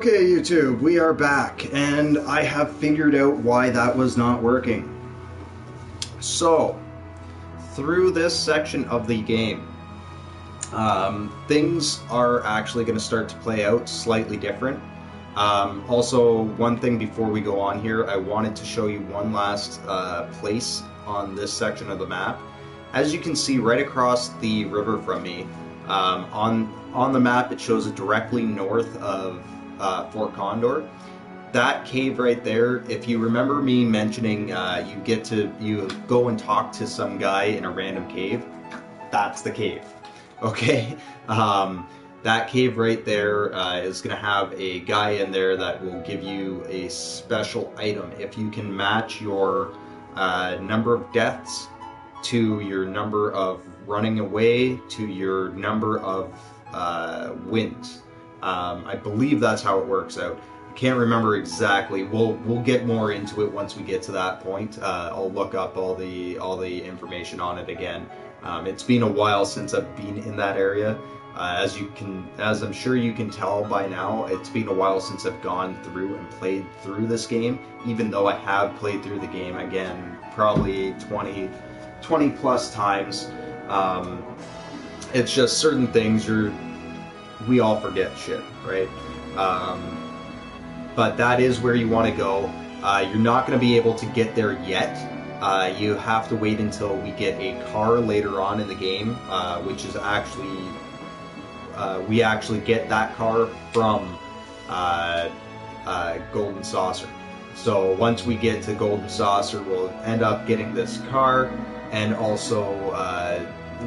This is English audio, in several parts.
Okay, YouTube, we are back, and I have figured out why that was not working. So, through this section of the game, things are actually going to start to play out slightly different. Also, one thing before we go on here, I wanted to show you one last place on this section of the map. As you can see right across the river from me, on the map it shows it directly north of Fort Condor. That cave right there, if you remember me mentioning you go and talk to some guy in a random cave, that's the cave. Okay? That cave right there is going to have a guy in there that will give you a special item. If you can match your number of deaths to your number of running away to your number of wins. I believe that's how it works out. I can't remember exactly. We'll get more into it once we get to that point. I'll look up all the information on it again. It's been a while since I've been in that area. As I'm sure you can tell by now, it's been a while since I've gone through and played through this game. Even though I have played through the game again, probably 20 plus times. It's just certain things we all forget shit, right? But that is where you want to go. You're not going to be able to get there yet. You have to wait until we get a car later on in the game, which is actually we actually get that car from Golden Saucer. So once we get to Golden Saucer, we'll end up getting this car, and also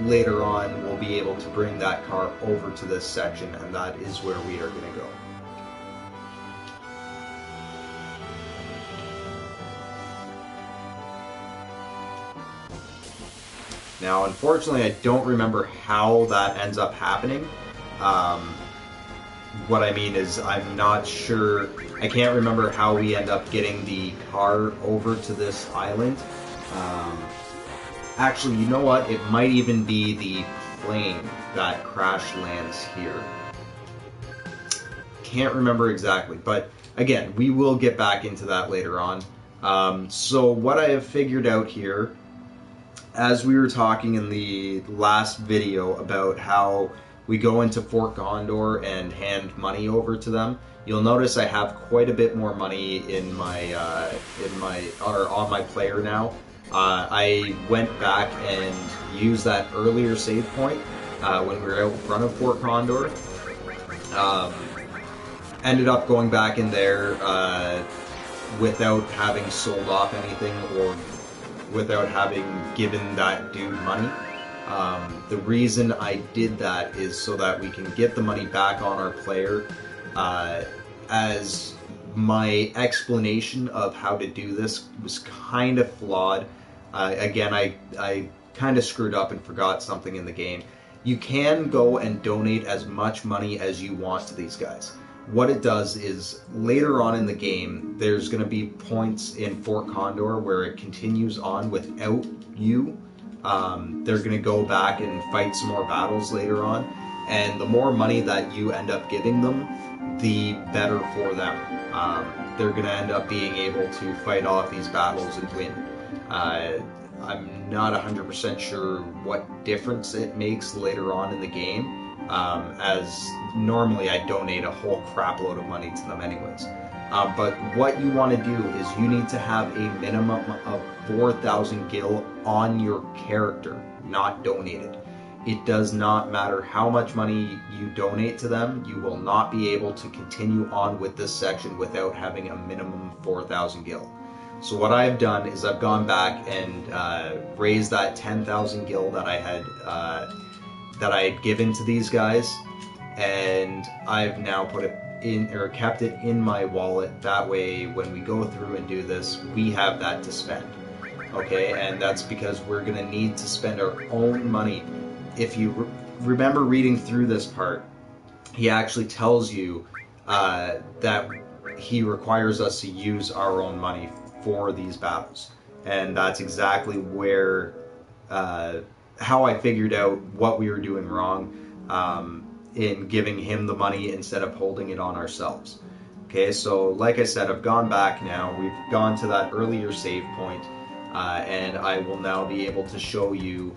later on we'll be able to bring that car over to this section, and that is where we are going to go. Now, unfortunately, I don't remember how that ends up happening. What I mean is, I'm not sure. I can't remember how we end up getting the car over to this island. Actually, you know what? It might even be the plane that crash lands here. Can't remember exactly, but again, we will get back into that later on. So what I have figured out here, as we were talking in the last video about how we go into Fort Condor and hand money over to them, you'll notice I have quite a bit more money on my player now. I went back and used that earlier save point when we were out in front of Fort Condor. Ended up going back in there without having sold off anything or without having given that dude money. The reason I did that is so that we can get the money back on our player. As my explanation of how to do this was kind of flawed. Again, I kind of screwed up and forgot something in the game. You can go and donate as much money as you want to these guys. What it does is, later on in the game, there's going to be points in Fort Condor where it continues on without you. They're going to go back and fight some more battles later on, and the more money that you end up giving them, the better for them. They're going to end up being able to fight off these battles and win. I'm not 100% sure what difference it makes later on in the game, as normally I donate a whole crap load of money to them anyways. But what you want to do is you need to have a minimum of 4,000 gil on your character, not donated. It does not matter how much money you donate to them, you will not be able to continue on with this section without having a minimum of 4,000 gil. So what I've done is I've gone back and raised that 10,000 gil that I had given to these guys, and I've now put it in, or kept it in my wallet. That way, when we go through and do this, we have that to spend. Okay, and that's because we're gonna need to spend our own money. If you remember reading through this part, he actually tells you that he requires us to use our own money for these battles, and that's exactly where how I figured out what we were doing wrong in giving him the money instead of holding it on ourselves. Okay, so like I said, I've gone back now. We've gone to that earlier save point, and I will now be able to show you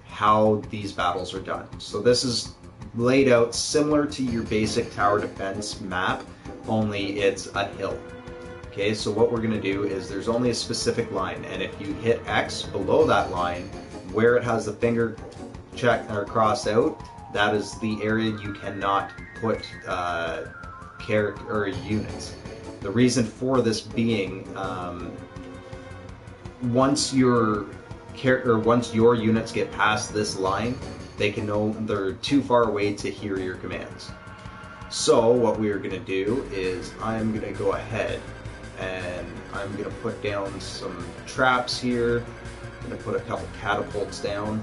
how these battles are done. So this is laid out similar to your basic tower defense map, only it's a hill. Okay, so what we're going to do is there's only a specific line, and if you hit X below that line, where it has the finger check or crossed out, that is the area you cannot put character or units. The reason for this being, once your units get past this line, they're too far away to hear your commands. So what we are going to do is I'm going to go ahead and I'm going to put down some traps here. I'm going to put a couple catapults down.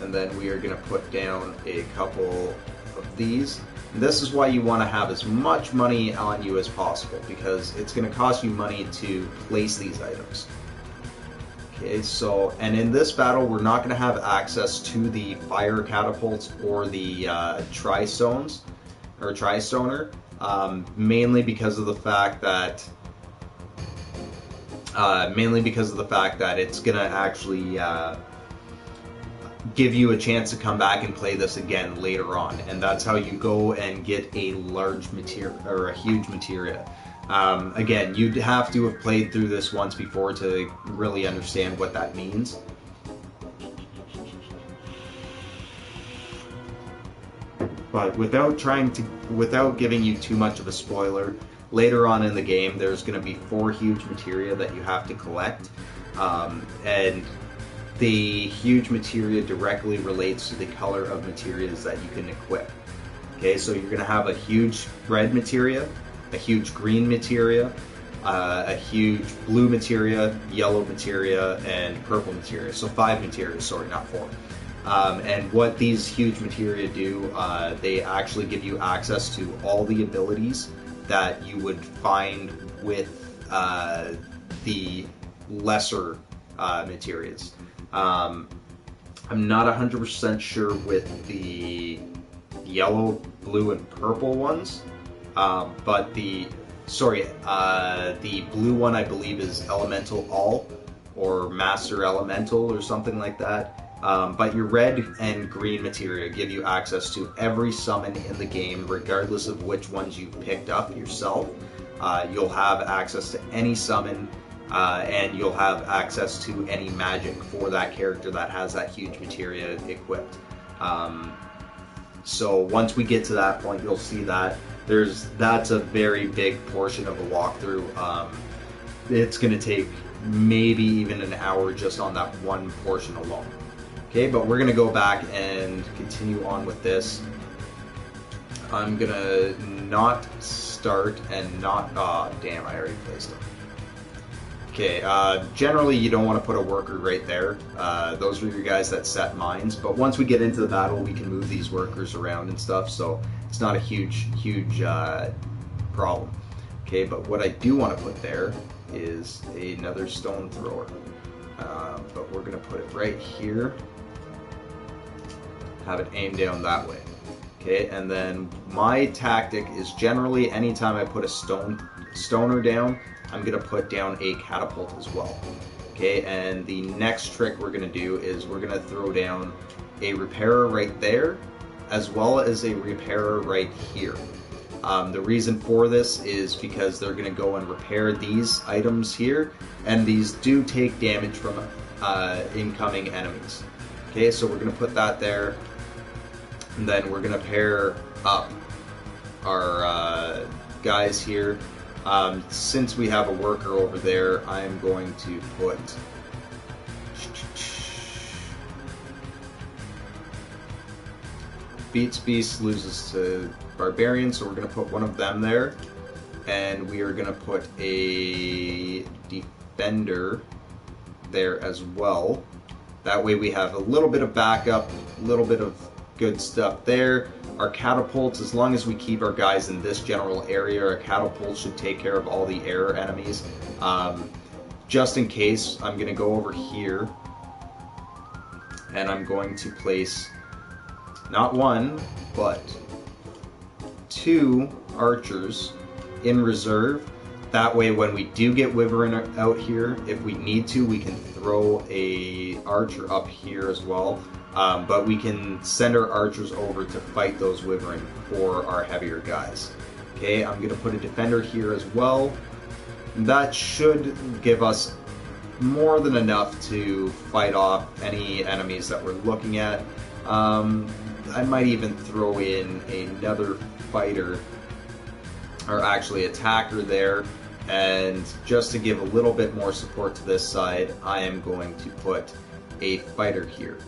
And then we are going to put down a couple of these. And this is why you want to have as much money on you as possible, because it's going to cost you money to place these items. Okay, so, and in this battle we're not going to have access to the fire catapults or the tri-stoner, mainly because of the fact that it's going to actually give you a chance to come back and play this again later on, and that's how you go and get a large materia or a huge materia. Again, you'd have to have played through this once before to really understand what that means. But without giving you too much of a spoiler, later on in the game there's going to be 4 huge materia that you have to collect, and the huge materia directly relates to the color of materials that you can equip. Okay, so you're going to have a huge red materia, a huge green materia, a huge blue materia, yellow materia, and purple materia. So 5 materia, sorry, not 4. And what these huge materia do, they actually give you access to all the abilities that you would find with the lesser materials. I'm not 100% sure with the yellow, blue, and purple ones, but the blue one I believe is Elemental All, or Master Elemental, or something like that. But your red and green materia give you access to every summon in the game, regardless of which ones you've picked up yourself. You'll have access to any summon, and you'll have access to any magic for that character that has that huge materia equipped. So once we get to that point, you'll see that that's a very big portion of the walkthrough. It's going to take maybe even an hour just on that one portion alone. Okay, but we're going to go back and continue on with this. I'm going to not start and not... Oh, damn, I already placed them. Okay, generally you don't want to put a worker right there. Those are your guys that set mines, but once we get into the battle we can move these workers around and stuff, so it's not a huge problem. Okay, but what I do want to put there is another stone thrower. But we're going to put it right here. Have it aim down that way. Okay, and then my tactic is generally anytime I put a stoner down, I'm going to put down a catapult as well. Okay, and the next trick we're going to do is we're going to throw down a repairer right there, as well as a repairer right here. The reason for this is because they're going to go and repair these items here, and these do take damage from incoming enemies. Okay, so we're going to put that there, and then we're going to pair up our guys here. Since we have a worker over there, I'm going to put Beast loses to Barbarian, so we're going to put one of them there, and we are going to put a Defender there as well. That way we have a little bit of backup, a little bit of good stuff there. Our catapults, as long as we keep our guys in this general area, our catapults should take care of all the air enemies. Just in case, I'm going to go over here, and I'm going to place not one, but 2 archers in reserve. That way when we do get Wyvern out here, if we need to, we can throw a archer up here as well. But we can send our archers over to fight those Wyvern for our heavier guys. Okay, I'm going to put a defender here as well. That should give us more than enough to fight off any enemies that we're looking at. I might even throw in another fighter, or actually attacker there, and just to give a little bit more support to this side, I am going to put a fighter here.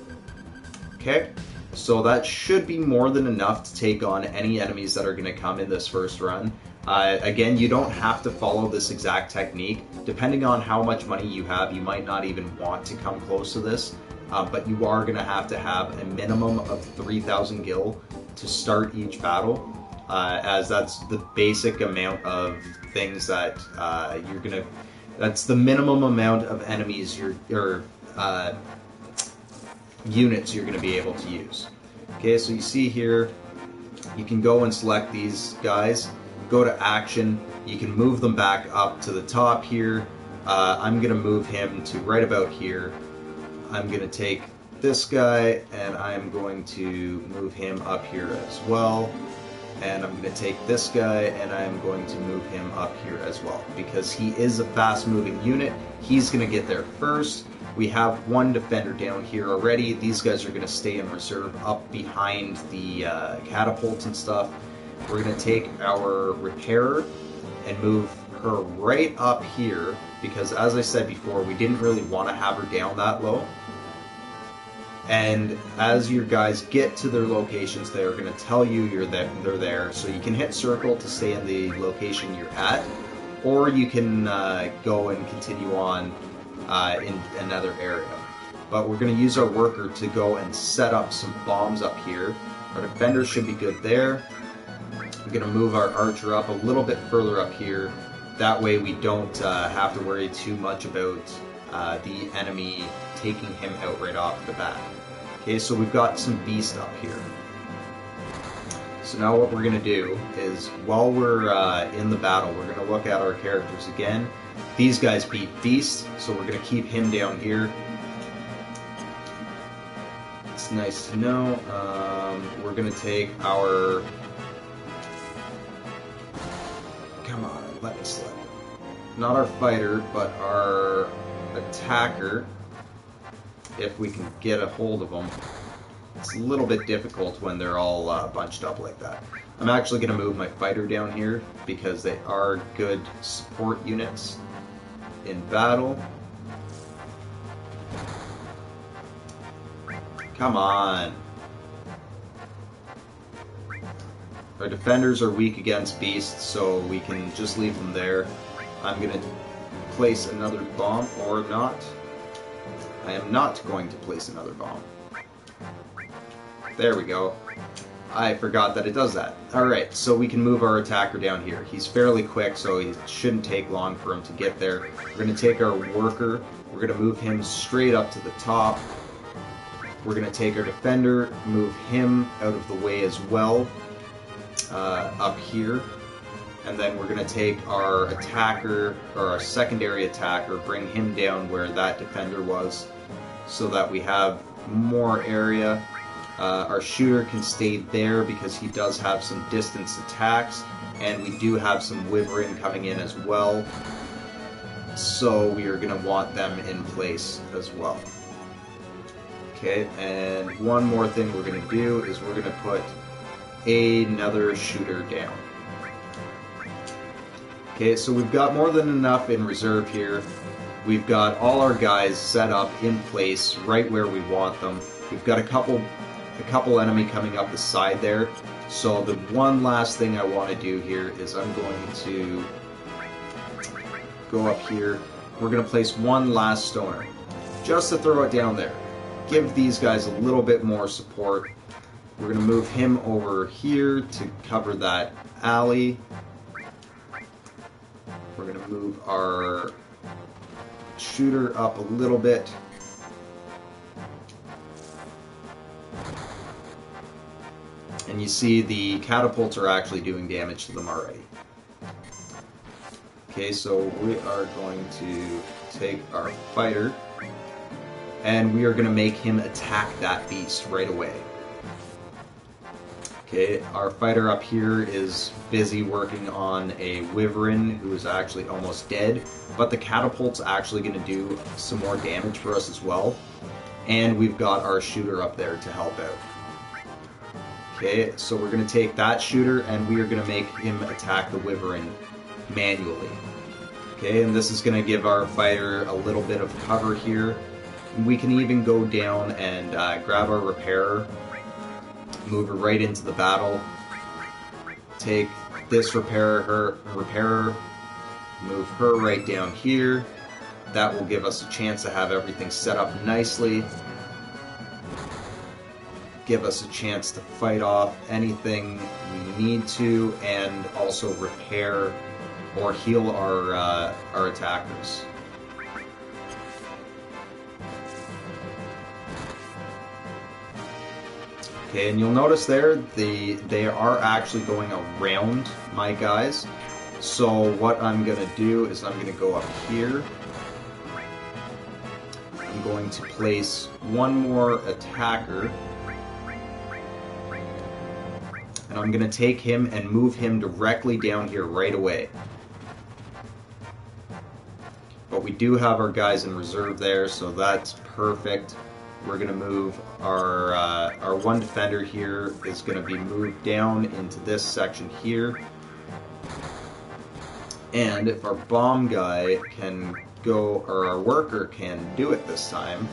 Okay, so that should be more than enough to take on any enemies that are going to come in this first run. Again, you don't have to follow this exact technique. Depending on how much money you have, you might not even want to come close to this, but you are going to have a minimum of 3,000 gil to start each battle, as that's the basic amount of things that you're going to... That's the minimum amount of enemies units you're going to be able to use. Okay, so you see here, you can go and select these guys, go to action, you can move them back up to the top here. I'm going to move him to right about here. I'm going to take this guy and I'm going to move him up here as well. And I'm going to take this guy and I'm going to move him up here as well. Because he is a fast moving unit, he's going to get there first. We have one defender down here already. These guys are going to stay in reserve up behind the catapults and stuff. We're going to take our repairer and move her right up here, because as I said before, we didn't really want to have her down that low. And as your guys get to their locations, they're going to tell you they're there. So you can hit circle to stay in the location you're at, or you can go and continue on in another area. But we're going to use our worker to go and set up some bombs up here. Our defender should be good there. We're going to move our archer up a little bit further up here. That way we don't have to worry too much about the enemy taking him out right off the bat. Okay, so we've got some beast up here. So now what we're going to do is, while we're in the battle, we're going to look at our characters again. These guys beat beast, so we're going to keep him down here. It's nice to know. We're going to take our... Come on, let me slip. Not our fighter, but our attacker, if we can get a hold of them. It's a little bit difficult when they're all bunched up like that. I'm actually going to move my fighter down here because they are good support units in battle. Come on. Our defenders are weak against beasts, so we can just leave them there. I'm going to place another bomb, or not. I am not going to place another bomb. There we go. I forgot that it does that. Alright, so we can move our attacker down here. He's fairly quick, so it shouldn't take long for him to get there. We're going to take our worker. We're going to move him straight up to the top. We're going to take our defender, move him out of the way as well, up here. And then we're going to take our attacker, or our secondary attacker, bring him down where that defender was, so that we have more area. Our shooter can stay there because he does have some distance attacks, and we do have some wyvern coming in as well, so we are going to want them in place as well. Okay, and one more thing we're going to do is we're going to put another shooter down. Okay, so we've got more than enough in reserve here. We've got all our guys set up in place right where we want them. We've got a couple enemy coming up the side there. So the one last thing I want to do here is I'm going to go up here. We're going to place one last stoner, just to throw it down there. Give these guys a little bit more support. We're going to move him over here to cover that alley. We're going to move our shooter up a little bit. And you see the catapults are actually doing damage to them already. Okay, so we are going to take our fighter, and we are going to make him attack that beast right away. Okay, our fighter up here is busy working on a wyvern who is actually almost dead, but the catapult's actually going to do some more damage for us as well. And we've got our shooter up there to help out. Okay, so we're going to take that shooter and we are going to make him attack the wyvern manually. Okay, and this is going to give our fighter a little bit of cover here. We can even go down and grab our repairer, move her right into the battle, take this repairer, move her right down here. That will give us a chance to have everything set up nicely, give us a chance to fight off anything we need to, and also repair or heal our attackers. Okay, and you'll notice there they are actually going around my guys. So what I'm going to do is I'm going to go up here. I'm going to place one more attacker. And I'm going to take him and move him directly down here right away. But we do have our guys in reserve there, so that's perfect. We're going to move our one defender here is going to be moved down into this section here. And if our bomb guy can go, or our worker can do it this time,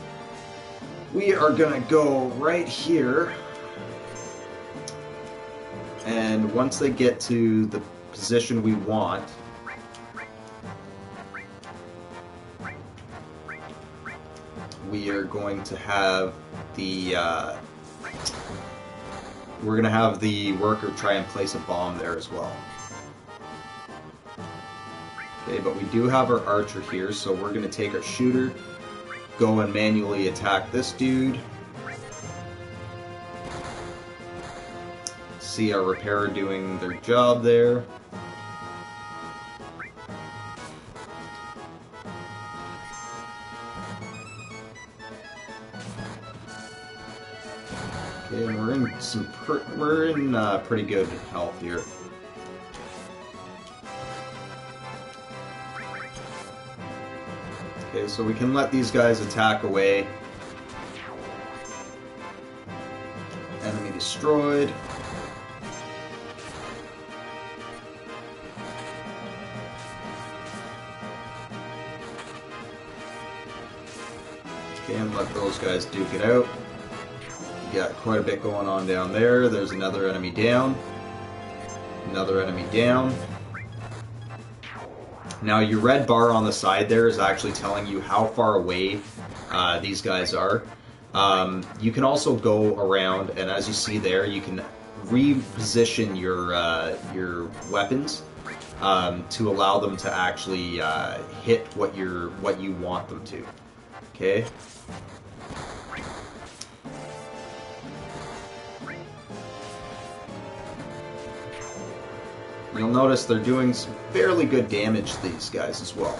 we are going to go right here. And once they get to the position we want, we are going to have the worker try and place a bomb there as well. Okay, but we do have our archer here, so we're going to take our shooter, go and manually attack this dude. See our repairer doing their job there. Okay, and we're in pretty good health here. Okay, so we can let these guys attack away. Enemy destroyed. Okay, and let those guys duke it out. We got quite a bit going on down there. There's another enemy down. Another enemy down. Now your red bar on the side there is actually telling you how far away these guys are. You can also go around, and as you see there, you can reposition your weapons to allow them to actually hit what you want them to. Okay. You'll notice they're doing some fairly good damage to these guys as well.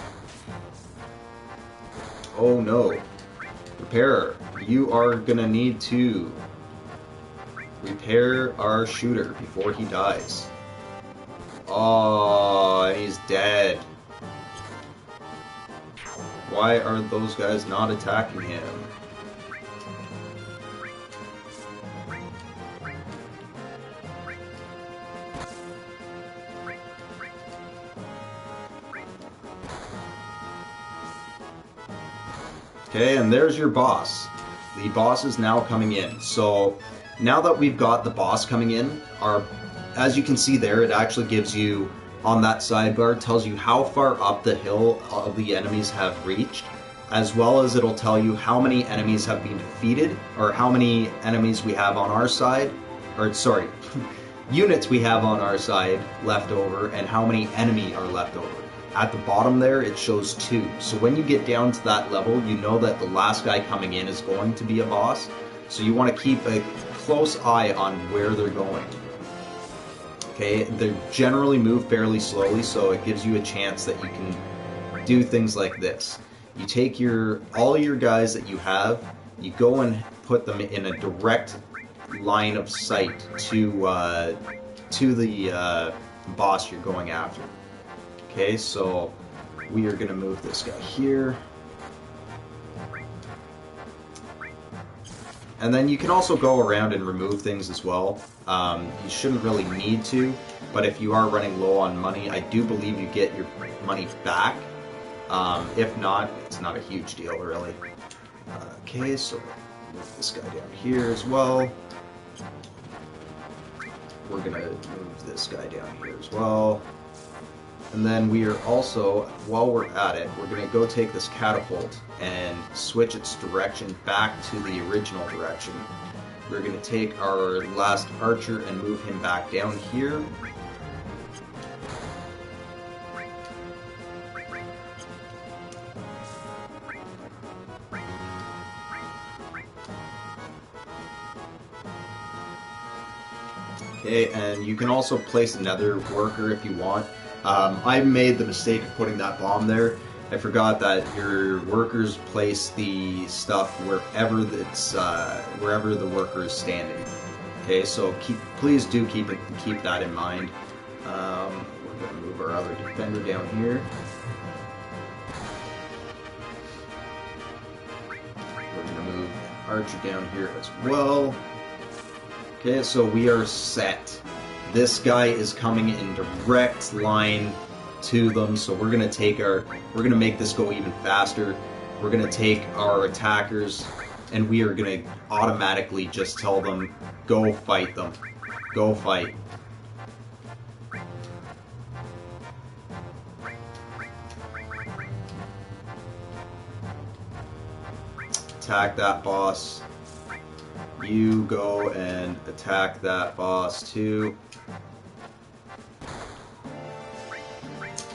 Oh no. Repairer, you are gonna need to repair our shooter before he dies. Oh, and he's dead. Why are those guys not attacking him? Okay, and there's your boss. The boss is now coming in. So now that we've got the boss coming in, as you can see there, it actually gives you, on that sidebar, tells you how far up the hill all the enemies have reached, as well as it'll tell you how many enemies have been defeated, or how many enemies we have on our side, or sorry, units we have on our side left over, and how many enemy are left over. At the bottom there, it shows 2. So when you get down to that level, you know that the last guy coming in is going to be a boss. So you want to keep a close eye on where they're going. Okay, they generally move fairly slowly, so it gives you a chance that you can do things like this. You take all your guys that you have, you go and put them in a direct line of sight to the boss you're going after. Okay, so we are going to move this guy here. And then you can also go around and remove things as well. You shouldn't really need to, but if you are running low on money, I do believe you get your money back. If not, it's not a huge deal, really. Okay, so move this guy down here as well. We're going to move this guy down here as well. And then we are also, while we're at it, we're going to go take this catapult and switch its direction back to the original direction. We're going to take our last archer and move him back down here. Okay, and you can also place another worker if you want. I made the mistake of putting that bomb there. I forgot that your workers place the stuff wherever the worker is standing. Okay, so please do keep that in mind. We're going to move our other defender down here. We're going to move Archer down here as well. Okay, so we are set. This guy is coming in direct line to them, so we're gonna make this go even faster. We're gonna take our attackers, and we are gonna automatically just tell them, go fight them. Go fight. Attack that boss. You go and attack that boss too.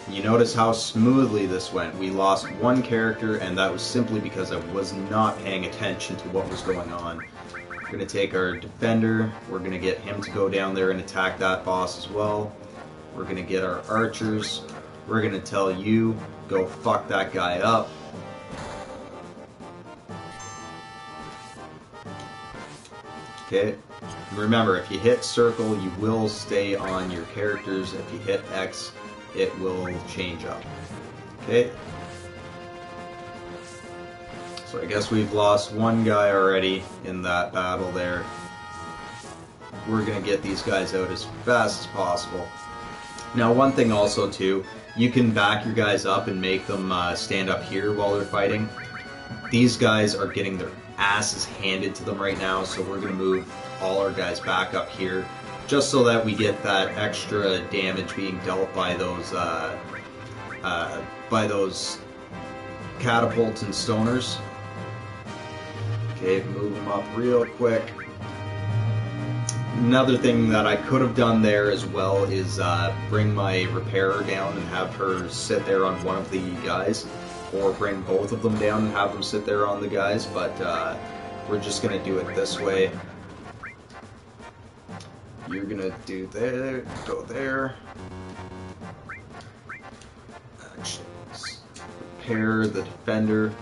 You notice how smoothly this went. We lost one character, and that was simply because I was not paying attention to what was going on. We're going to take our defender. We're going to get him to go down there and attack that boss as well. We're going to get our archers. We're going to tell you, go fuck that guy up. Okay. Remember, if you hit circle, you will stay on your characters. If you hit X, it will change up. Okay. So I guess we've lost one guy already in that battle there. We're going to get these guys out as fast as possible. Now, one thing also, too, you can back your guys up and make them stand up here while they're fighting. These guys are getting their asses handed to them right now, so we're going to move all our guys back up here, just so that we get that extra damage being dealt by those catapults and stoners. Okay, move them up real quick. Another thing that I could have done there as well is bring my repairer down and have her sit there on one of the guys, or bring both of them down and have them sit there on the guys, but we're just going to do it this way. You're going to do there, go there. Actions. Repair the defender.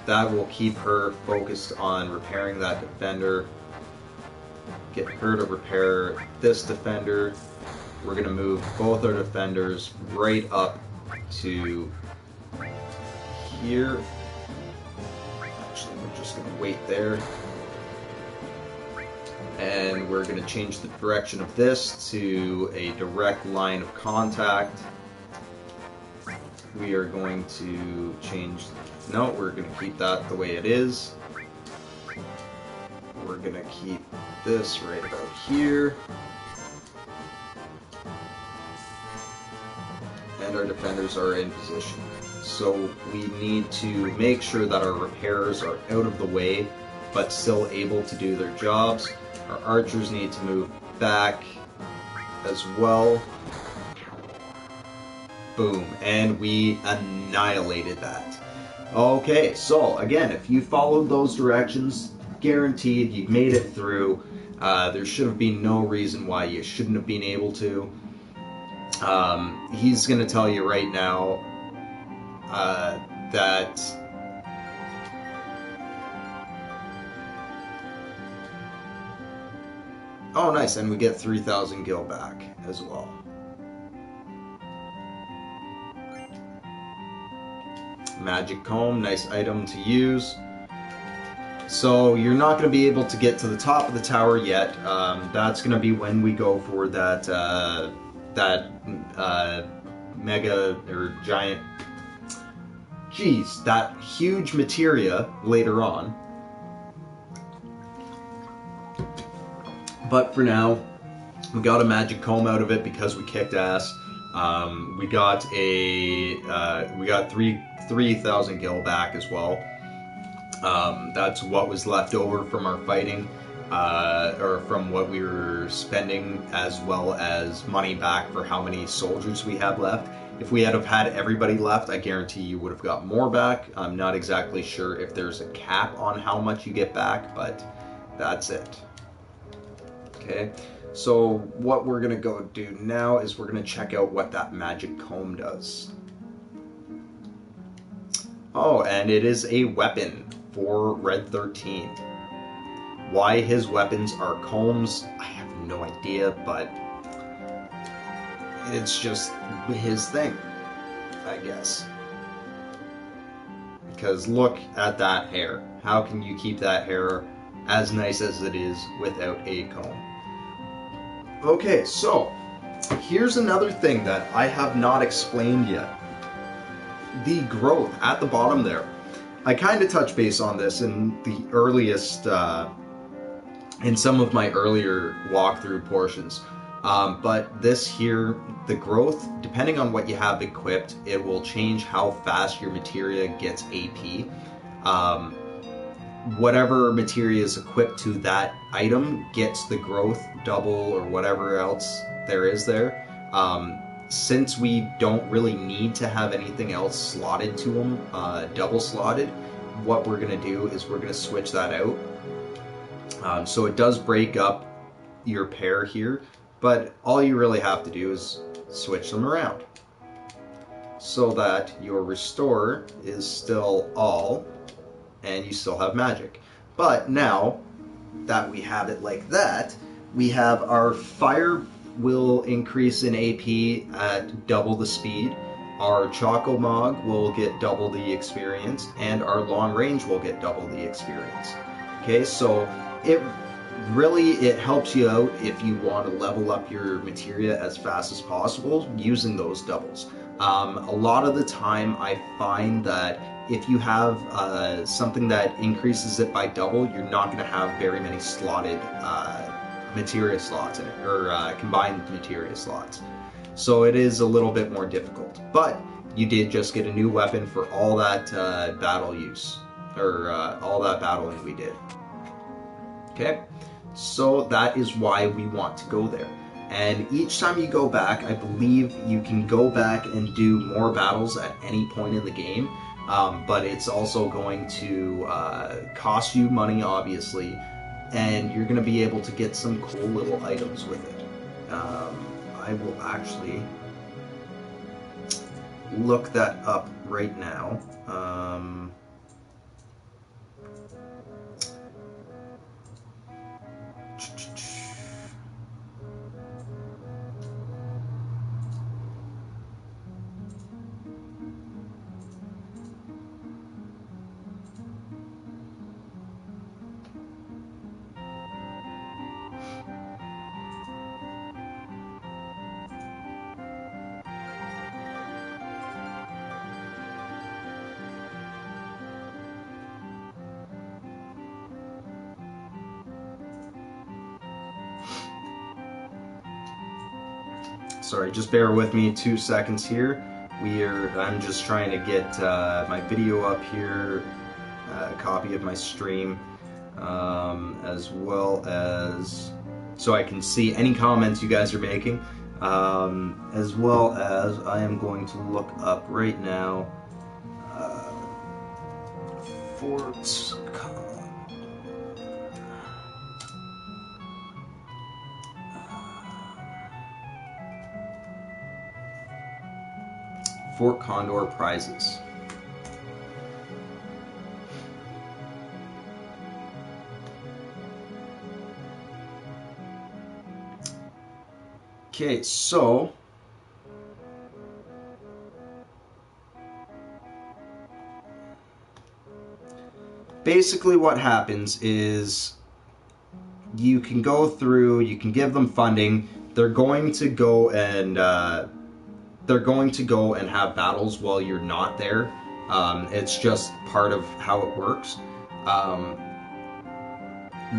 That will keep her focused on repairing that defender. Get her to repair this defender. We're going to move both our defenders right up to here. Actually, we're just going to wait there. And we're going to change the direction of this to a direct line of contact. We are going to change... No, we're going to keep that the way it is. We're going to keep this right about here. And our defenders are in position. So we need to make sure that our repairers are out of the way, but still able to do their jobs. Our archers need to move back as well. Boom. And we annihilated that. Okay, so again, if you followed those directions, guaranteed. You made it through. There should have been no reason why you shouldn't have been able to. He's going to tell you right now that oh, nice, and we get 3,000 gil back as well. Magic comb, nice item to use. So you're not going to be able to get to the top of the tower yet. That's going to be when we go for that mega or giant, that huge materia later on. But for now, we got a magic comb out of it because we kicked ass. We got 3,000 gil back as well. That's what was left over from our fighting, or from what we were spending, as well as money back for how many soldiers we have left. If we had have had everybody left, I guarantee you would have got more back. I'm not exactly sure if there's a cap on how much you get back, but that's it. Okay, so what we're gonna go do now is we're gonna check out what that magic comb does. Oh, and it is a weapon for Red 13. Why his weapons are combs, I have no idea, but it's just his thing, I guess. Because look at that hair. How can you keep that hair as nice as it is without a comb? Okay, so here's another thing that I have not explained yet. The growth at the bottom there. I kind of touched base on this in the earliest, in some of my earlier walkthrough portions. But this here, the growth, depending on what you have equipped, it will change how fast your materia gets AP. Whatever materia is equipped to that item gets the growth double or whatever else there is there. Since we don't really need to have anything else slotted to them, double slotted, what we're going to do is we're going to switch that out. So it does break up your pair here, but all you really have to do is switch them around so that your restore is still all and you still have magic. But now that we have it like that, we have our fire will increase in AP at double the speed, our Choco Mog will get double the experience, and our long range will get double the experience. Okay, so it helps you out if you want to level up your materia as fast as possible using those doubles. A lot of the time I find that if you have something that increases it by double, you're not going to have very many slotted materia slots in it, or combined materia slots. So it is a little bit more difficult. But you did just get a new weapon for all that battle use, or all that battling we did. Okay, so that is why we want to go there. And each time you go back, I believe you can go back and do more battles at any point in the game. But it's also going to cost you money, obviously, and you're going to be able to get some cool little items with it. I will actually look that up right now. Sorry, just bear with me 2 seconds here. I'm just trying to get my video up here, a copy of my stream, as well as so I can see any comments you guys are making, as well as I am going to look up right now Fort Fort Condor prizes. Okay, so basically what happens is you can go through, you can give them funding. They're going to go and have battles while you're not there. It's just part of how it works.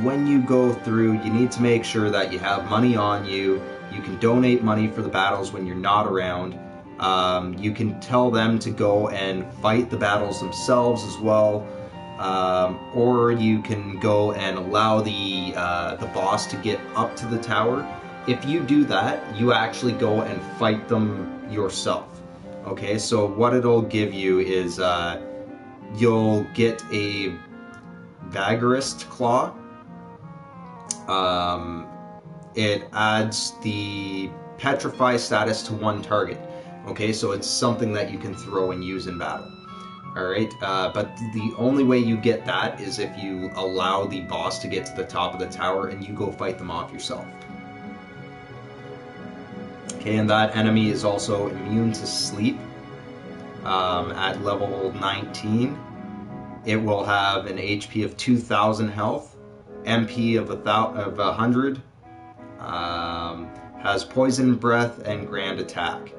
When you go through, you need to make sure that you have money on you. You can donate money for the battles when you're not around. You can tell them to go and fight the battles themselves as well. Or you can go and allow the boss to get up to the tower. If you do that, you actually go and fight them yourself. Okay, so what it'll give you is you'll get a Vagarist Claw. It adds the Petrify status to one target. Okay, so it's something that you can throw and use in battle. Alright, but the only way you get that is if you allow the boss to get to the top of the tower and you go fight them off yourself. Okay, and that enemy is also immune to sleep at level 19. It will have an HP of 2,000 health, MP of 100, has poison breath and grand attack.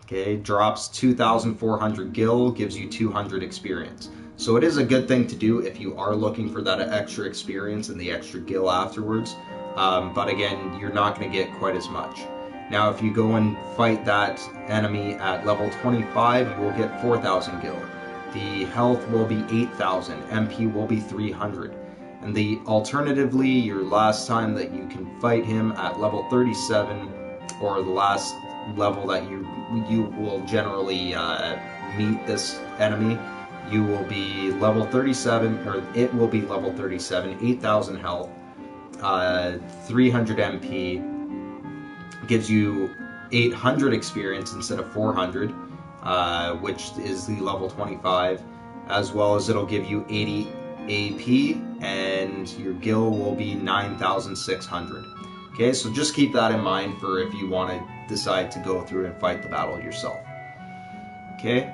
Okay, drops 2,400 gil, gives you 200 experience. So it is a good thing to do if you are looking for that extra experience and the extra gil afterwards. But again, you're not going to get quite as much. Now, if you go and fight that enemy at level 25, you will get 4,000 gil. The health will be 8,000, MP will be 300. And alternatively, your last time that you can fight him at level 37, or the last level that you will generally meet this enemy, you will be level 37, or it will be level 37, 8,000 health, 300 MP, gives you 800 experience instead of 400, which is the level 25, as well as it'll give you 80 AP, and your gil will be 9,600. Okay, so just keep that in mind for if you want to decide to go through and fight the battle yourself. Okay,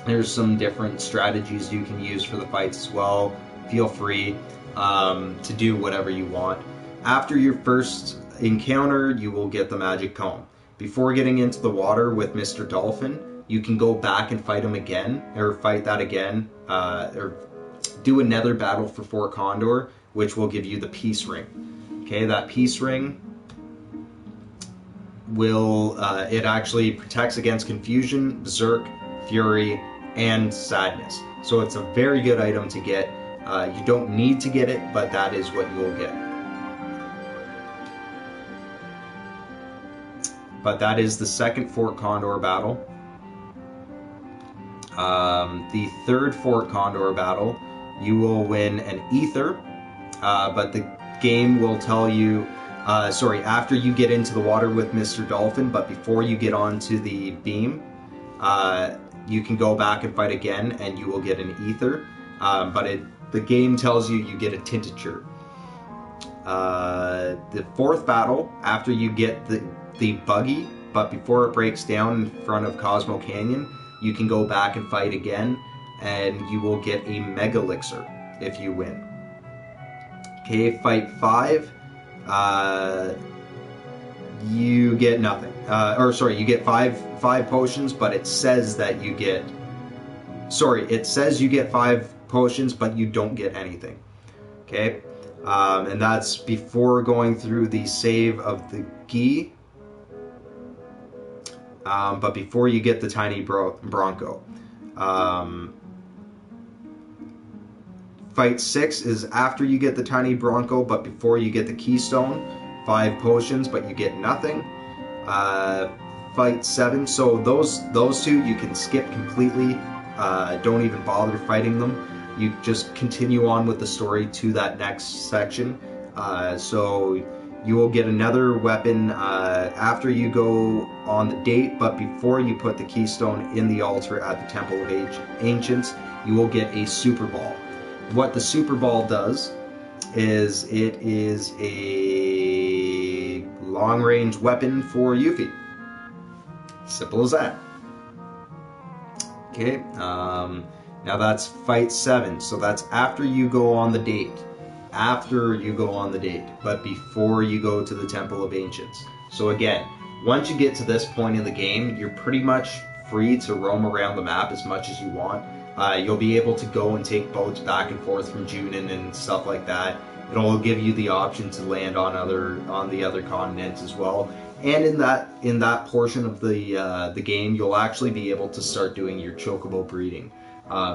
there's some different strategies you can use for the fights as well. Feel free to do whatever you want. After your first encounter, you will get the magic comb. Before getting into the water with Mr. Dolphin, you can go back and fight him again, or fight that again, or do another battle for Fort Condor, which will give you the Peace Ring. Okay, that Peace Ring will, it actually protects against confusion, berserk, fury, and sadness. So it's a very good item to get. You don't need to get it, but that is what you'll get. But that is the second Fort Condor battle. The third Fort Condor battle, you will win an ether, but the game will tell you, after you get into the water with Mr. Dolphin, but before you get onto the beam, you can go back and fight again, and you will get an ether, but the game tells you get a tincture. The fourth battle, after you get the buggy, but before it breaks down in front of Cosmo Canyon, you can go back and fight again, and you will get a Mega Elixir if you win. Okay, fight 5, you get nothing. You get five potions, but it says that you get... it says you get 5 potions, but you don't get anything. Okay, and that's before going through the save of the Gi. But before you get the tiny Bronco. Fight 6 is after you get the tiny Bronco, but before you get the Keystone. 5 potions, but you get nothing. Fight 7, so those two you can skip completely. Don't even bother fighting them. You just continue on with the story to that next section. So You will get another weapon after you go on the date, but before you put the keystone in the altar at the Temple of Ancients, you will get a Super Ball. What the Super Ball does is it is a long-range weapon for Yuffie. Simple as that. Okay, now that's fight 7, so that's after you go on the date. After you go on the date, but before you go to the Temple of Ancients. So again, once you get to this point in the game, you're pretty much free to roam around the map as much as you want. You'll be able to go and take boats back and forth from Junin and stuff like that. It'll give you the option to land on the other continents as well. And in that portion of the game, you'll actually be able to start doing your chocobo breeding.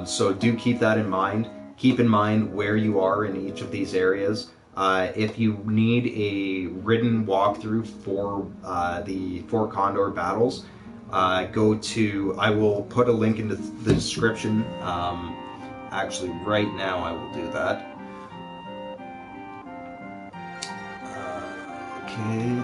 So do keep that in mind. Keep in mind where you are in each of these areas. If you need a written walkthrough for the 4 Condor battles, go to, I will put a link into the description. Actually, right now I will do that. Okay.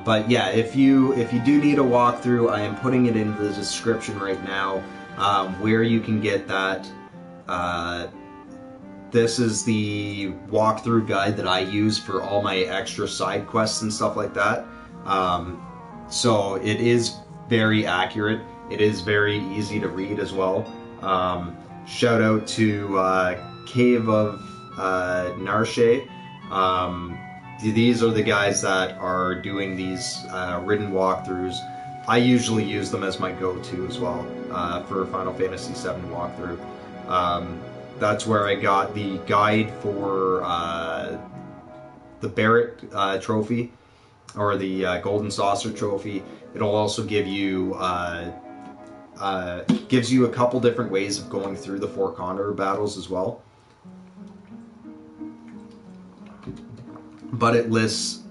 But yeah, if you do need a walkthrough, I am putting it in the description right now, where you can get that. This is the walkthrough guide that I use for all my extra side quests and stuff like that. So it is very accurate. It is very easy to read as well. Shout out to Cave of Narshe. These are the guys that are doing these written walkthroughs. I usually use them as my go-to as well for Final Fantasy VII walkthrough. That's where I got the guide for the Barrett trophy, or the Golden Saucer trophy. It'll also give you gives you a couple different ways of going through the 4 Condor battles as well. But it lists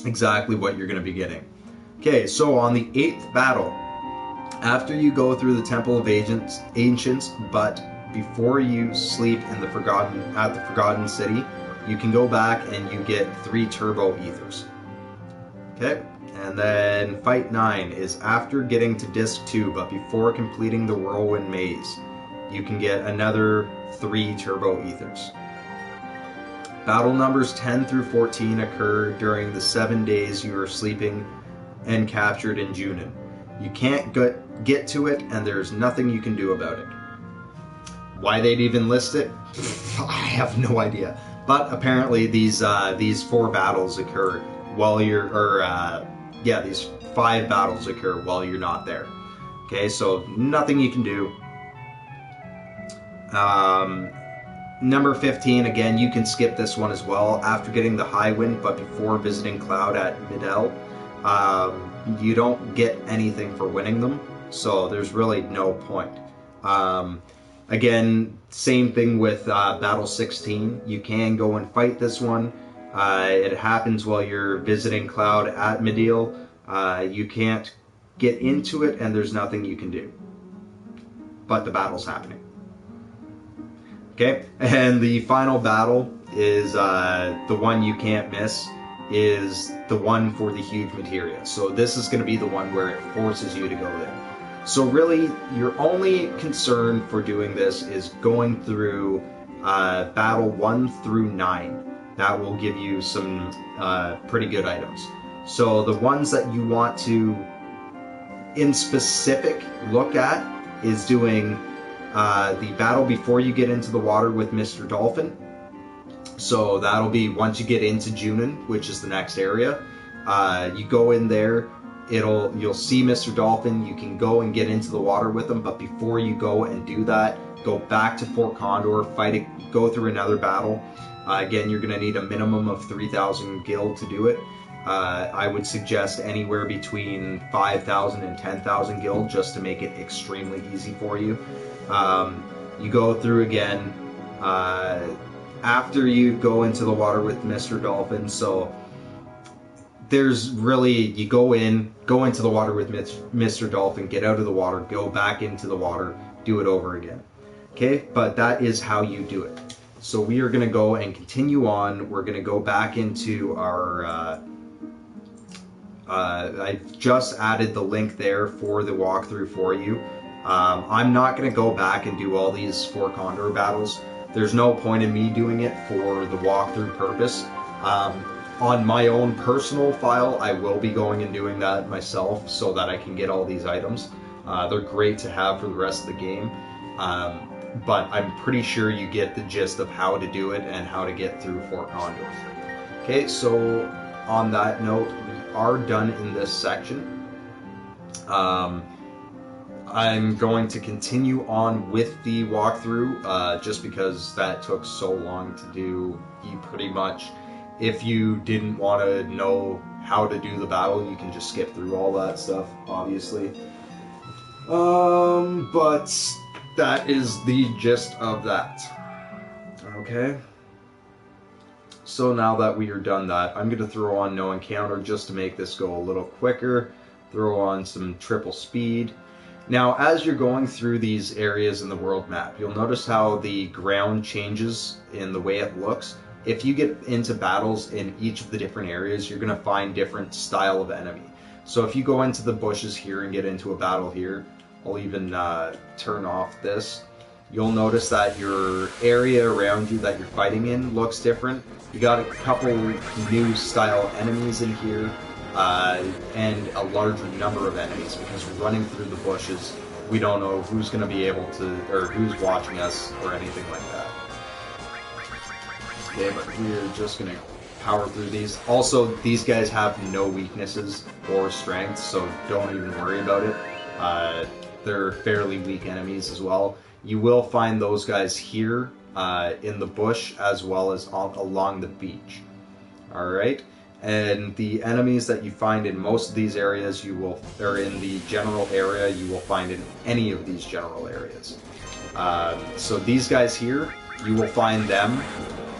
exactly what you're going to be getting. Okay, so on the 8th battle, after you go through the Temple of Ancients, but before you sleep in the Forgotten City, you can go back and you get 3 turbo ethers. Okay, and then fight 9 is after getting to disc 2, but before completing the Whirlwind Maze, you can get another 3 turbo ethers. Battle numbers 10 through 14 occur during the 7 days you are sleeping and captured in Junin. You can't get to it, and there's nothing you can do about it. Why they'd even list it, I have no idea. But apparently these 4 battles occur while you're, these 5 battles occur while you're not there. Okay, so nothing you can do. Number 15, again, you can skip this one as well. After getting the High Wind, but before visiting Cloud at Midel, you don't get anything for winning them, so there's really no point. Again, same thing with Battle 16. You can go and fight this one. It happens while you're visiting Cloud at Midel. You can't get into it, and there's nothing you can do. But the battle's happening. Okay, and the final battle is the one you can't miss, is the one for the huge materia. So this is going to be the one where it forces you to go there. So really, your only concern for doing this is going through battle 1 through 9. That will give you some pretty good items. So the ones that you want to, in specific, look at is doing the battle before you get into the water with Mr. Dolphin. So that'll be once you get into Junin, which is the next area. You go in there, you'll see Mr. Dolphin. You can go and get into the water with him, but before you go and do that, go back to Fort Condor, fight it, go through another battle. Again, you're going to need a minimum of 3,000 gil to do it. I would suggest anywhere between 5,000 and 10,000 gil just to make it extremely easy for you. You go through again after you go into the water with Mr. Dolphin. So there's really, you go into the water with Mr. Dolphin, get out of the water, go back into the water, do it over again. Okay, but that is how you do it. So we are going to go and continue on. We're going to go back into our... I've just added the link there for the walkthrough for you. I'm not going to go back and do all these 4 Condor battles. There's no point in me doing it for the walkthrough purpose. On my own personal file, I will be going and doing that myself so that I can get all these items. They're great to have for the rest of the game. But I'm pretty sure you get the gist of how to do it and how to get through 4 Condor. Okay, so on that note, we are done in this section. I'm going to continue on with the walkthrough, just because that took so long to do. You pretty much, if you didn't want to know how to do the battle, you can just skip through all that stuff, obviously. But that is the gist of that. Okay. So now that we are done that, I'm going to throw on no encounter just to make this go a little quicker. Throw on some triple speed. Now, as you're going through these areas in the world map, you'll notice how the ground changes in the way it looks. If you get into battles in each of the different areas, you're going to find different style of enemy. So if you go into the bushes here and get into a battle here, I'll even turn off this. You'll notice that your area around you that you're fighting in looks different. You got a couple new style enemies in here, and a larger number of enemies, because running through the bushes, we don't know who's going to be able to, or who's watching us, or anything like that. Okay, but we're just going to power through these. Also, these guys have no weaknesses or strengths, so don't even worry about it. They're fairly weak enemies as well. You will find those guys here in the bush, as well as along the beach. Alright? And the enemies that you find in most of these areas, or in the general area, you will find in any of these general areas. So these guys here, you will find them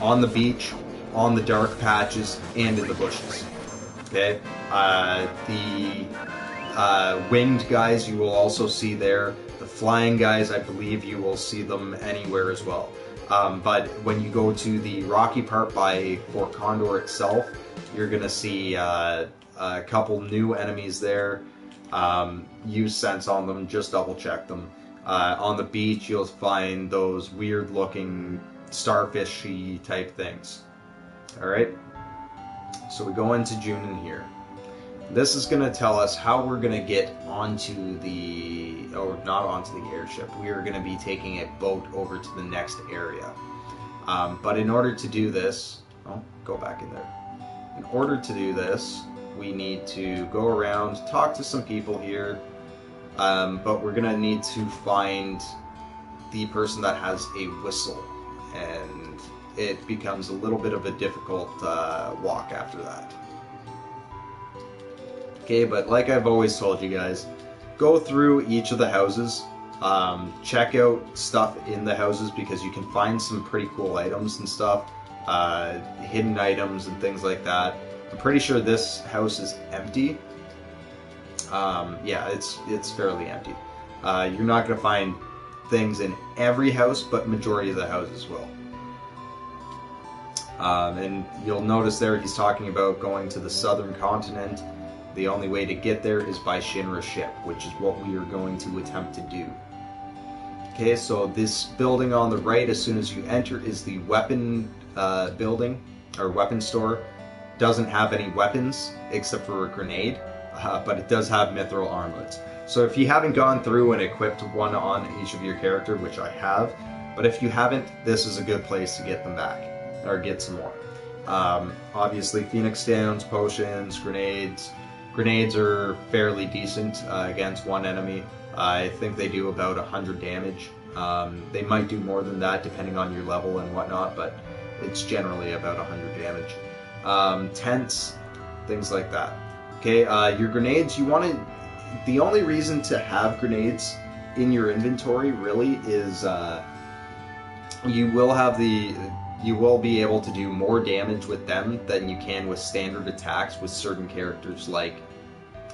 on the beach, on the dark patches, and in the bushes. Okay? The winged guys you will also see there. The flying guys, I believe you will see them anywhere as well. But when you go to the rocky part by Fort Condor itself, you're going to see a couple new enemies there. Use sense on them, just double check them. On the beach, you'll find those weird looking starfishy type things. Alright? So we go into June in here. This is going to tell us how we're going to get onto the, or not onto the airship. We are going to be taking a boat over to the next area. But in order to do this, oh, go back in there. In order to do this, we need to go around, talk to some people here, but we're going to need to find the person that has a whistle, and it becomes a little bit of a difficult walk after that. Okay, but like I've always told you guys, go through each of the houses, check out stuff in the houses, because you can find some pretty cool items and stuff, hidden items and things like that. I'm pretty sure this house is empty. Yeah, it's fairly empty. You're not going to find things in every house, but majority of the houses will. And you'll notice there he's talking about going to the southern continent. The only way to get there is by Shinra's ship, which is what we are going to attempt to do. Okay, so this building on the right, as soon as you enter, is the weapon building, or weapon store. Doesn't have any weapons, except for a grenade, but it does have mithril armlets. So if you haven't gone through and equipped one on each of your character, which I have, but if you haven't, this is a good place to get them back, or get some more. Obviously, Phoenix Stones, potions, grenades. Grenades are fairly decent against one enemy. I think they do about 100 damage. They might do more than that depending on your level and whatnot, but it's generally about 100 damage. Tents, things like that. Okay, your grenades, you want to... The only reason to have grenades in your inventory, really, is you will have the you will be able to do more damage with them than you can with standard attacks with certain characters like,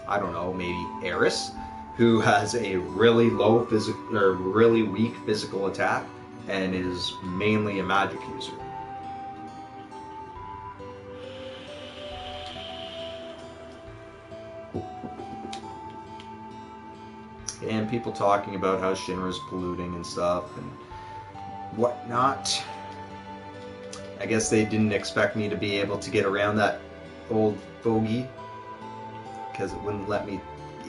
I don't know, maybe Eris, who has a really low physical or really weak physical attack and is mainly a magic user. And people talking about how Shinra's polluting and stuff and whatnot. I guess they didn't expect me to be able to get around that old fogey because it wouldn't let me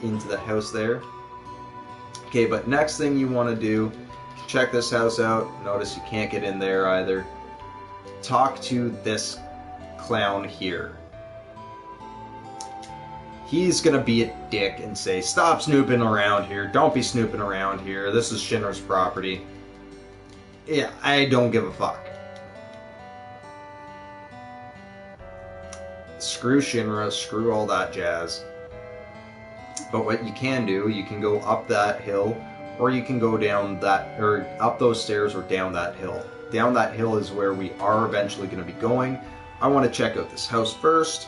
into the house there. Okay, but next thing you want to do, check this house out. Notice you can't get in there either. Talk to this clown here. He's gonna be a dick and say, stop snooping around here, don't be snooping around here, this is Shinra's property. Yeah, I don't give a fuck. Screw Shinra, screw all that jazz. But what you can do, you can go up that hill, or you can go down that, or up those stairs or down that hill. Down that hill is where we are eventually going to be going. I want to check out this house first.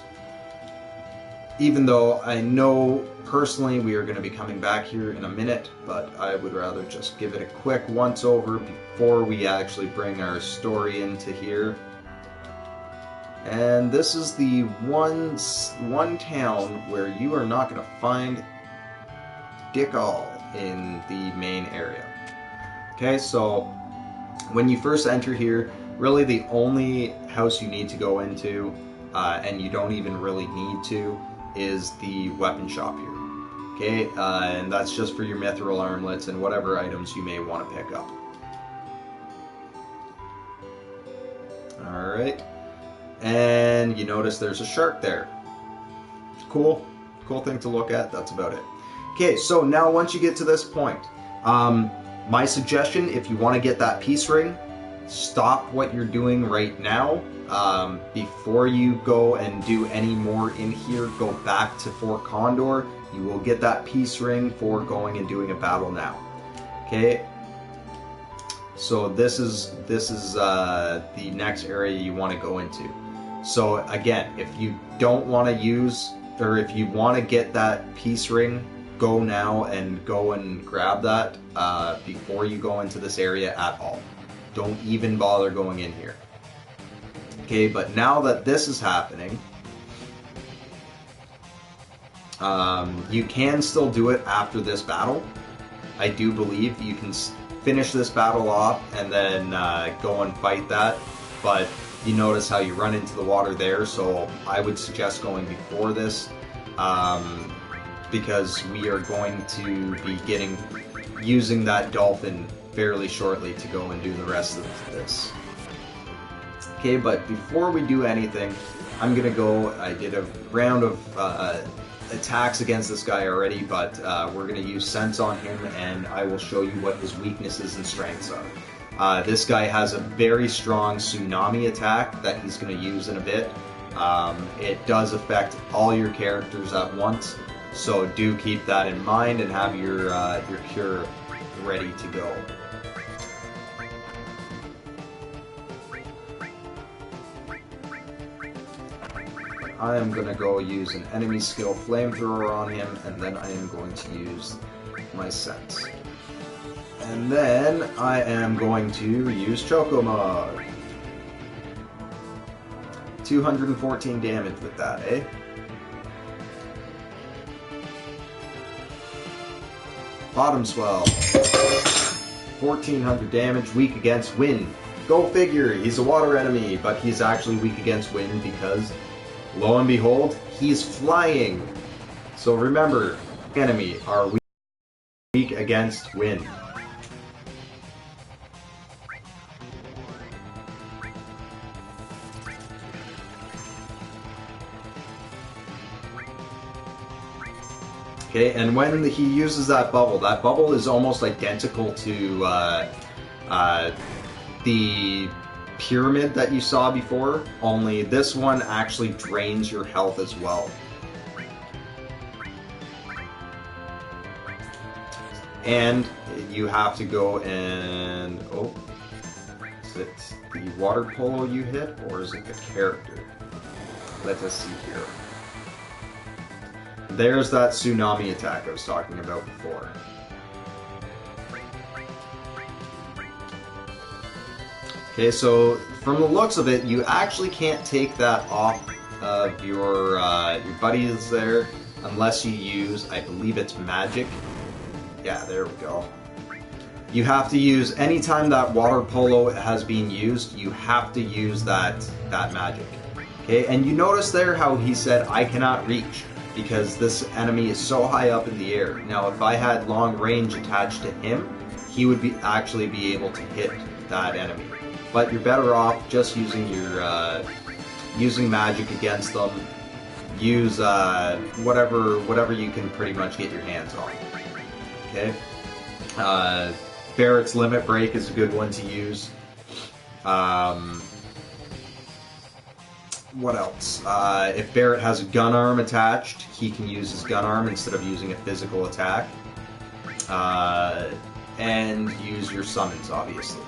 Even though I know personally we are going to be coming back here in a minute, but I would rather just give it a quick once over before we actually bring our story into here. And this is the one town where you are not going to find dick all in the main area. Okay, so when you first enter here, really the only house you need to go into, and you don't even really need to, is the weapon shop here. Okay, and that's just for your mithril armlets and whatever items you may want to pick up. Alright, and you notice there's a shark there. Cool thing to look at, that's about it. Okay, so now once you get to this point, my suggestion, if you want to get that peace ring, stop what you're doing right now. Before you go and do any more in here, go back to Fort Condor. You will get that peace ring for going and doing a battle now. Okay. So this is the next area you want to go into. So again, if you don't want to use, or if you want to get that peace ring, go now and go and grab that before you go into this area at all. Don't even bother going in here. Okay, but now that this is happening, you can still do it after this battle. I do believe you can finish this battle off and then go and fight that, but you notice how you run into the water there, so I would suggest going before this, because we are going to be using that dolphin fairly shortly to go and do the rest of this. Okay, but before we do anything, I'm gonna go. I did a round of attacks against this guy already, but we're gonna use sense on him, and I will show you what his weaknesses and strengths are. This guy has a very strong tsunami attack that he's gonna use in a bit. It does affect all your characters at once, so do keep that in mind and have your cure ready to go. I am going to go use an enemy skill flamethrower on him, and then I am going to use my sense. And then I am going to use Chocomog. 214 damage with that, eh? Bottom Swell. 1400 damage, weak against wind. Go figure, he's a water enemy, but he's actually weak against wind because, lo and behold, he's flying. So remember, enemy are weak against wind. Okay, and when he uses that bubble is almost identical to the pyramid that you saw before, only this one actually drains your health as well. And you have to go and... oh, Is it the water polo you hit, or is it the character? Let us see here. There's that tsunami attack I was talking about before. Okay, so from the looks of it, you actually can't take that off of your buddies there unless you use, I believe it's magic. Yeah, there we go. You have to use, anytime that water polo has been used, you have to use that magic. Okay, and you notice there how he said, I cannot reach, because this enemy is so high up in the air. Now, if I had long range attached to him, he would actually be able to hit that enemy. But you're better off just using your using magic against them. Use whatever you can pretty much get your hands on. Okay. Barrett's Limit Break is a good one to use. What else? If Barrett has a gun arm attached, he can use his gun arm instead of using a physical attack. And use your summons, obviously.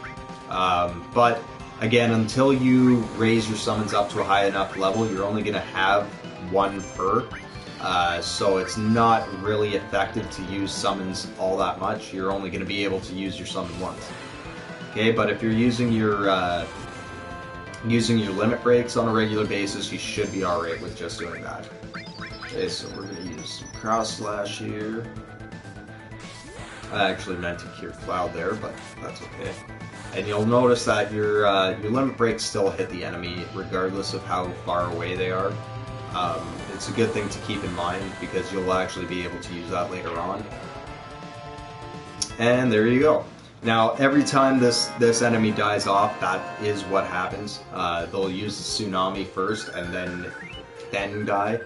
But again, until you raise your summons up to a high enough level, you're only going to have one per. So it's not really effective to use summons all that much. You're only going to be able to use your summon once. Okay, but if you're using your limit breaks on a regular basis, you should be alright with just doing that. Okay, so we're going to use some cross slash here. I actually meant to cure Cloud there, but that's okay. And you'll notice that your limit breaks still hit the enemy regardless of how far away they are. It's a good thing to keep in mind because you'll actually be able to use that later on. And there you go. Now, every time this enemy dies off, that is what happens. They'll use the tsunami first and then die.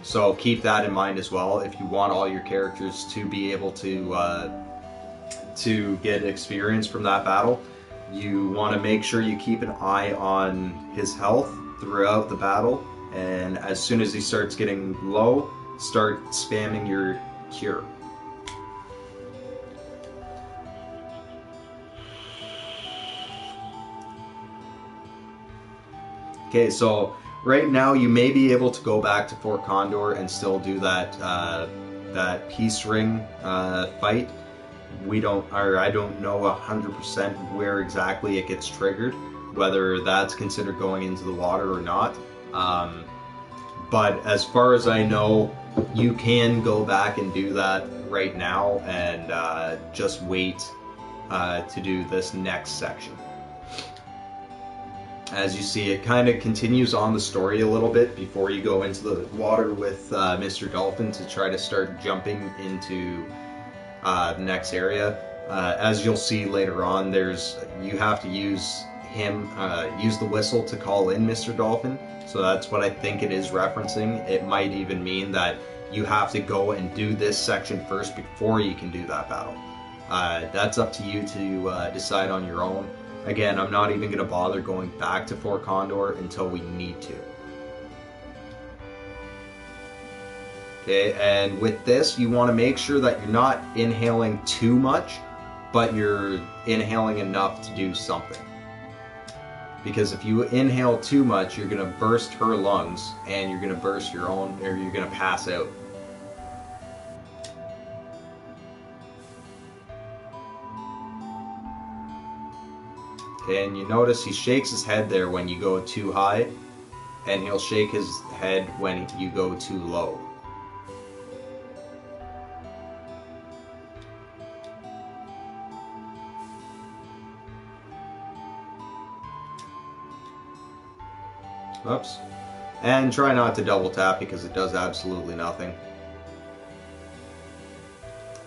So keep that in mind as well. If you want all your characters to be able to get experience from that battle, you want to make sure you keep an eye on his health throughout the battle. And as soon as he starts getting low, start spamming your cure. Okay, so right now you may be able to go back to Fort Condor and still do that peace ring fight. I don't know 100% where exactly it gets triggered, whether that's considered going into the water or not. But as far as I know, you can go back and do that right now and just wait to do this next section. As you see, it kind of continues on the story a little bit before you go into the water with Mr. Dolphin to try to start jumping into the next area. As you'll see later on, you have to use the whistle to call in Mr. Dolphin. So that's what I think it is referencing. It might even mean that you have to go and do this section first before you can do that battle. That's up to you to decide on your own. Again, I'm not even going to bother going back to Fort Condor until we need to. Okay, and with this, you want to make sure that you're not inhaling too much, but you're inhaling enough to do something. Because if you inhale too much, you're going to burst her lungs, and you're going to burst your own, or you're going to pass out. Okay, and you notice he shakes his head there when you go too high, and he'll shake his head when you go too low. Oops. And try not to double tap because it does absolutely nothing.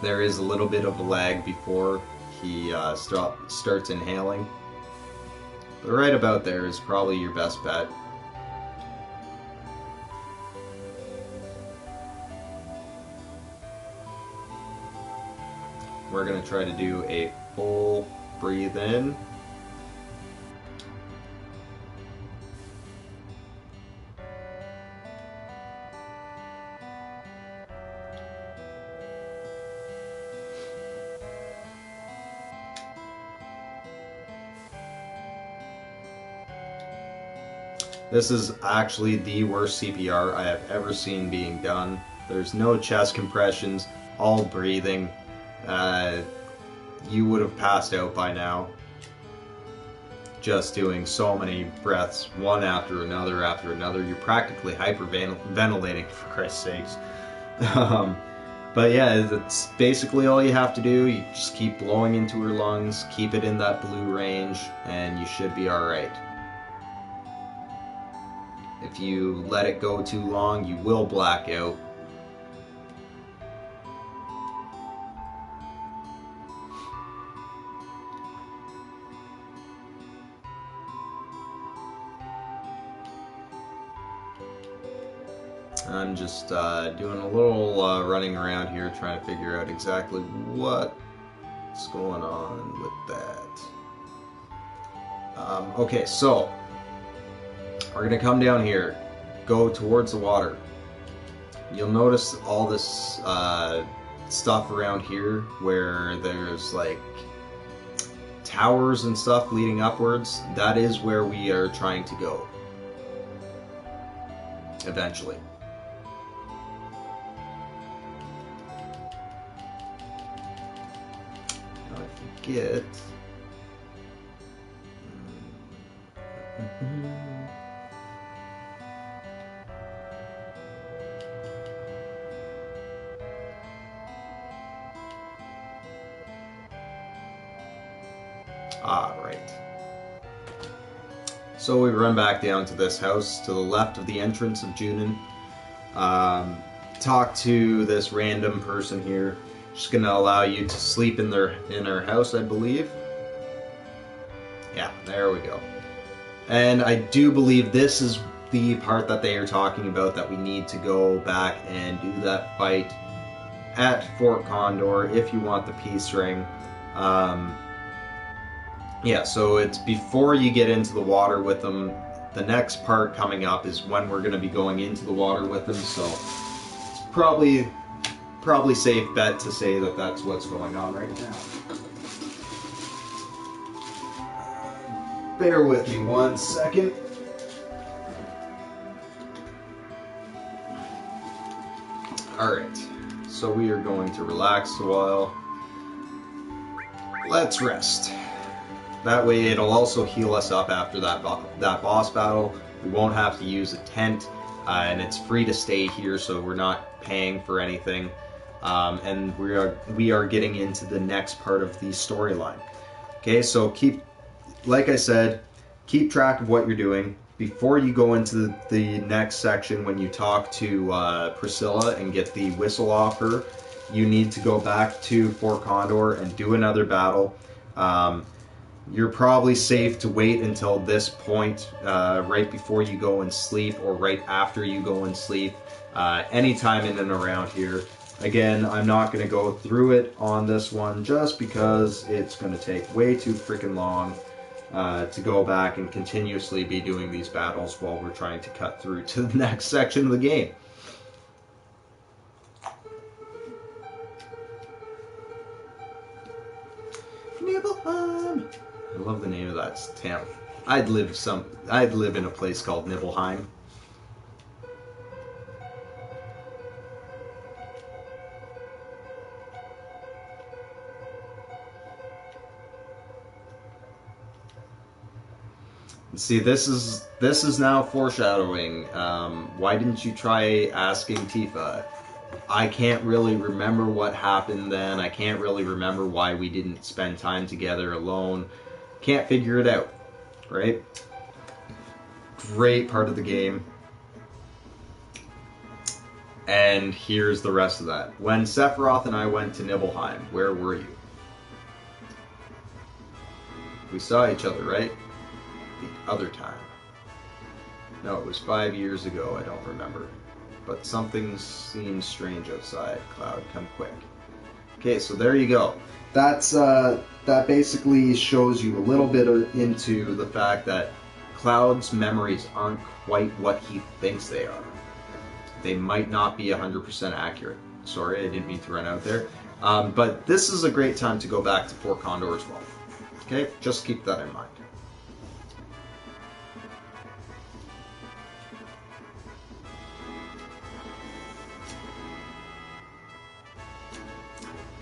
There is a little bit of a lag before he starts inhaling. But right about there is probably your best bet. We're going to try to do a full breathe in. This is actually the worst CPR I have ever seen being done. There's no chest compressions, all breathing. You would have passed out by now. Just doing so many breaths, one after another after another. You're practically hyperventilating, for Christ's sakes. But yeah, that's basically all you have to do. You just keep blowing into her lungs, keep it in that blue range, and you should be alright. If you let it go too long, you will black out. I'm just doing a little running around here trying to figure out exactly what's going on with that. Okay, so we're going to come down here, go towards the water. You'll notice all this stuff around here where there's like towers and stuff leading upwards. That is where we are trying to go eventually. Get right. So we run back down to this house to the left of the entrance of Junin. Talk to this random person here. Just gonna allow you to sleep in her house, I believe. Yeah, there we go. And I do believe this is the part that they are talking about, that we need to go back and do that fight at Fort Condor if you want the peace ring. Yeah, so it's before you get into the water with them. The next part coming up is when we're going to be going into the water with them, so it's probably safe bet to say that that's what's going on right now. Bear with me 1 second. Alright, so we are going to relax a while. Let's rest. That way it'll also heal us up after that boss battle. We won't have to use a tent, and it's free to stay here, so we're not paying for anything. And we are getting into the next part of the storyline. Okay, so like I said, keep track of what you're doing. Before you go into the next section, when you talk to Priscilla and get the whistle off her, you need to go back to Fort Condor and do another battle. You're probably safe to wait until this point, right before you go and sleep, or right after you go and sleep, anytime in and around here. Again, I'm not going to go through it on this one just because it's going to take way too freaking long to go back and continuously be doing these battles while we're trying to cut through to the next section of the game. Nibelheim! I love the name of that town. I'd live in a place called Nibelheim. See, this is now foreshadowing. Why didn't you try asking Tifa? I can't really remember what happened then. I can't really remember why we didn't spend time together alone. Can't figure it out, right? Great part of the game. And here's the rest of that. When Sephiroth and I went to Nibelheim, where were you? We saw each other, right? The other time. No, it was 5 years ago, I don't remember. But something seems strange outside. Cloud, come quick. Okay, so there you go. That basically shows you a little bit into the fact that Cloud's memories aren't quite what he thinks they are. They might not be 100% accurate. Sorry, I didn't mean to run out there. But this is a great time to go back to Fort Condor as well. Okay, just keep that in mind.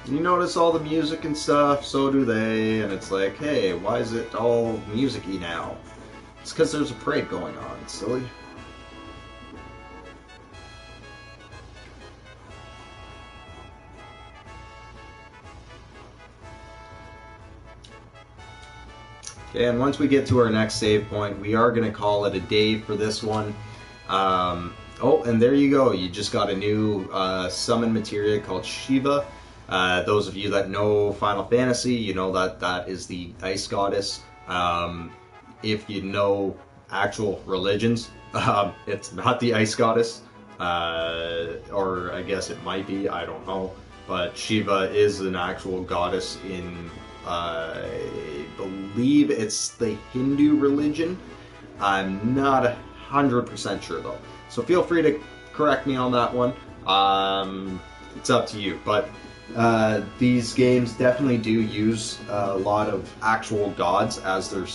You notice all the music and stuff, so do they, and it's like, hey, why is it all music-y now? It's because there's a parade going on, silly. Okay, and once we get to our next save point, we are going to call it a day for this one. Oh, and there you go. You just got a new summon materia called Shiva. Those of you that know Final Fantasy, you know that that is the ice goddess. If you know actual religions, it's not the ice goddess. Or I guess it might be, I don't know. But Shiva is an actual goddess in, I believe it's the Hindu religion. I'm not 100% sure though. So feel free to correct me on that one. It's up to you. But these games definitely do use a lot of actual gods as their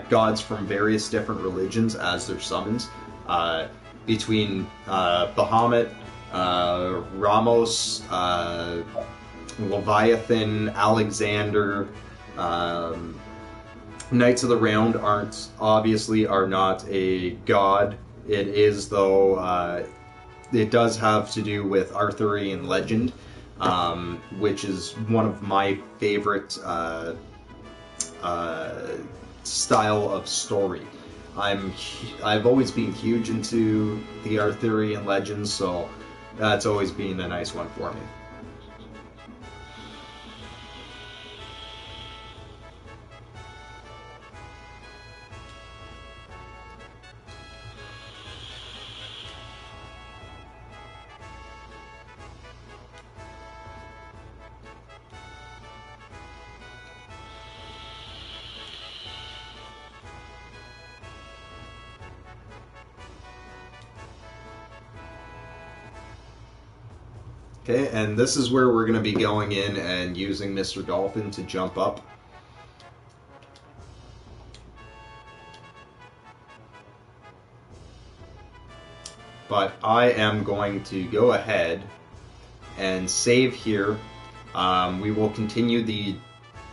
gods from various different religions as their summons. Between Bahamut, Ramos, Leviathan, Alexander, Knights of the Round are not a god. It is, though, it does have to do with Arthurian legend, which is one of my favorite style of story. I've always been huge into the Arthurian legends, so that's always been a nice one for me. Okay, and this is where we're going to be going in and using Mr. Dolphin to jump up. But I am going to go ahead and save here. We will continue the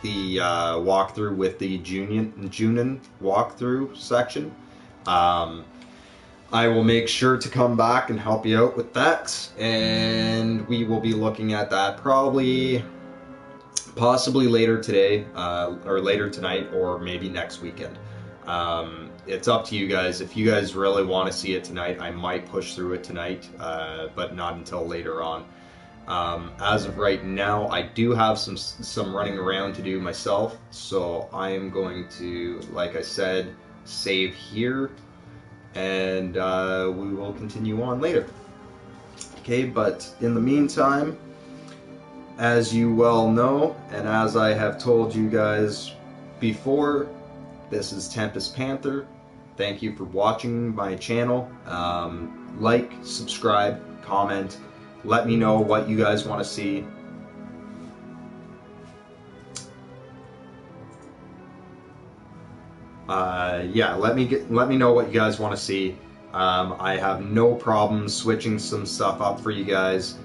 walkthrough with the Junin walkthrough section. I will make sure to come back and help you out with that, and we will be looking at that possibly later today, or later tonight, or maybe next weekend. It's up to you guys. If you guys really want to see it tonight, I might push through it tonight, but not until later on. As of right now, I do have some running around to do myself, so I am going to, like I said, save here. And we will continue on later. Okay, but in the meantime, as you well know, and as I have told you guys before, this is Tempest Panther. Thank you for watching my channel. Like, subscribe, comment, let me know what you guys want to see. Yeah, let me know what you guys want to see. I have no problem switching some stuff up for you guys.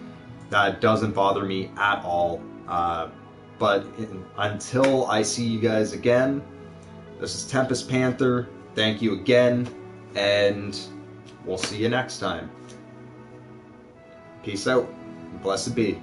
That doesn't bother me at all. But until I see you guys again, this is Tempest Panther. Thank you again, and we'll see you next time. Peace out. Blessed be.